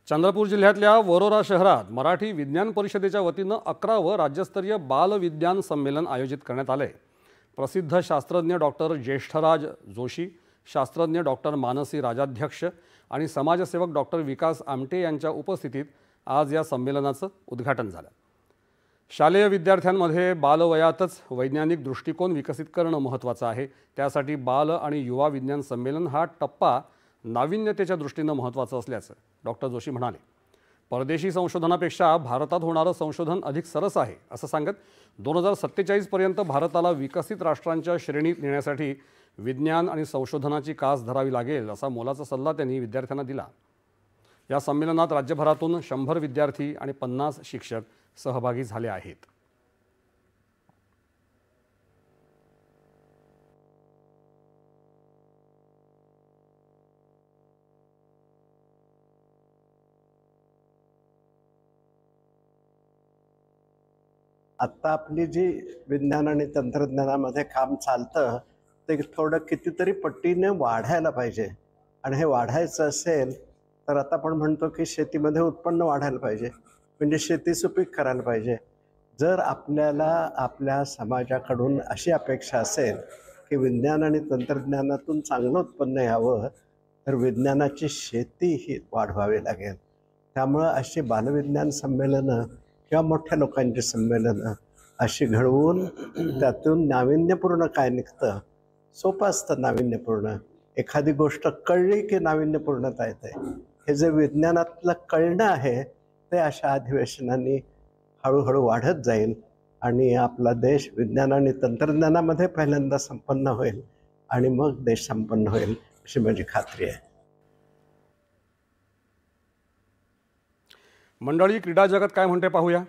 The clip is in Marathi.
चंद्रपूर जिल्ह्यातल्या वरोरा शहरात मराठी विज्ञान परिषदेच्या वतीनं 11वं राज्यस्तरीय बालविज्ञान संमेलन आयोजित करण्यात आले। प्रसिद्ध शास्त्रज्ञ डॉक्टर ज्येष्ठराज जोशी, शास्त्रज्ञ डॉक्टर मानसी राजाध्यक्ष आणि समाजसेवक डॉक्टर विकास आमटे यांच्या उपस्थितीत आज या संमेलनाचं उद्घाटन झालं। शालेय विद्यार्थ्यांमध्ये बालवयातच वैज्ञानिक दृष्टिकोन विकसित करणं महत्त्वाचं आहे। त्यासाठी बाल आणि युवा विज्ञान संमेलन हा टप्पा नाविन्यतेच्या दृष्टीनं महत्त्वाचं असल्याचं डॉक्टर जोशी म्हणाले। परदेशी संशोधनापेक्षा भारतात होणारं संशोधन अधिक सरस आहे असं सांगत 2047 पर्यंत भारताला विकसित राष्ट्रांच्या श्रेणीत नेण्यासाठी विज्ञान आणि संशोधनाची कास धरावी लागेल असा मोलाचा सल्ला त्यांनी विद्यार्थ्यांना दिला। या संमेलनात राज्यभरातून 100 विद्यार्थी आणि 50 शिक्षक सहभागी झाले आहेत। आत्ता आपली जी विज्ञान आणि तंत्रज्ञानामध्ये काम चालतं ते थोडं कितीतरी पटीने वाढायला पाहिजे। आणि हे वाढायचं असेल तर आता आपण म्हणतो की शेतीमध्ये उत्पन्न वाढायला पाहिजे, म्हणजे शेती सुपीक करायला पाहिजे। जर आपल्याला आपल्या समाजाकडून अशी अपेक्षा असेल की विज्ञान आणि तंत्रज्ञानातून चांगलं उत्पन्न यावं तर विज्ञानाची शेती ही वाढवावी लागेल। त्यामुळं अशी बालविज्ञान संमेलनं किंवा मोठ्या लोकांची संमेलनं अशी घडवून त्यातून नाविन्यपूर्ण काय निघतं, सोपं असतं नाविन्यपूर्ण। एखादी गोष्ट कळली की नाविन्यपूर्णता येते। हे जे विज्ञानातलं कळणं आहे ते अशा अधिवेशनांनी हळूहळू वाढत जाईल आणि आपला देश विज्ञान आणि तंत्रज्ञानामध्ये पहिल्यांदा संपन्न होईल आणि मग देश संपन्न होईल अशी माझी खात्री आहे। मंडळी, क्रीडा जगत काय म्हणते पाहूया।